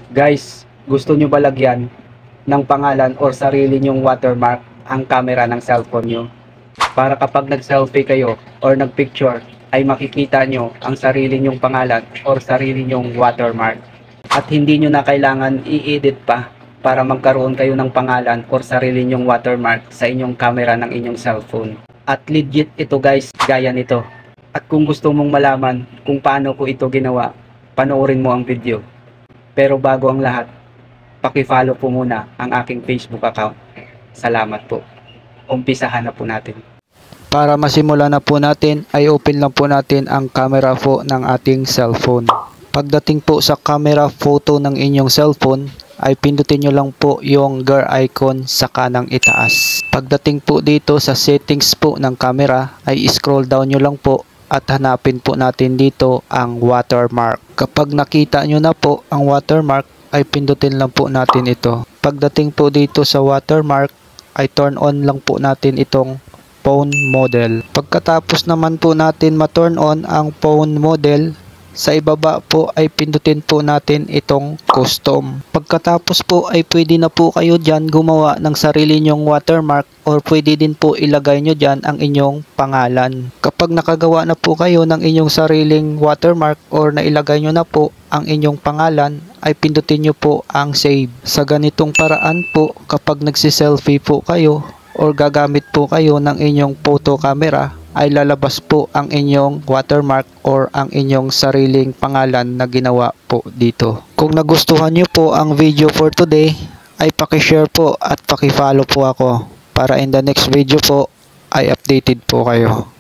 Guys, gusto nyo ba lagyan ng pangalan or sarili nyong watermark ang camera ng cellphone nyo? Para kapag nag-selfie kayo or nag-picture ay makikita nyo ang sarili nyong pangalan or sarili nyong watermark. At hindi nyo na kailangan i-edit pa para magkaroon kayo ng pangalan or sarili nyong watermark sa inyong camera ng inyong cellphone. At legit ito guys, gaya nito. At kung gusto mong malaman kung paano ko ito ginawa, panoorin mo ang video. Pero bago ang lahat, paki-follow po muna ang aking Facebook account. Salamat po. Umpisahan na po natin. Para masimula na po natin ay open lang po natin ang camera po ng ating cellphone. Pagdating po sa camera photo ng inyong cellphone ay pindutin nyo lang po yung gear icon sa kanang itaas. Pagdating po dito sa settings po ng camera ay scroll down nyo lang po at hanapin po natin dito ang watermark. Kapag nakita nyo na po ang watermark ay pindutin lang po natin ito. Pagdating po dito sa watermark ay turn on lang po natin itong phone model. Pagkatapos naman po natin ma-turn on ang phone model, sa ibaba po ay pindutin po natin itong custom. Pagkatapos po ay pwede na po kayo dyan gumawa ng sarili nyong watermark or pwede din po ilagay nyo dyan ang inyong pangalan. Kapag nakagawa na po kayo ng inyong sariling watermark or nailagay nyo na po ang inyong pangalan ay pindutin nyo po ang save. Sa ganitong paraan po kapag nagsiselfie po kayo or gagamit po kayo ng inyong photo camera ay lalabas po ang inyong watermark or ang inyong sariling pangalan na ginawa po dito. Kung nagustuhan nyo po ang video for today ay paki-share po at paki-follow po ako para in the next video po ay updated po kayo.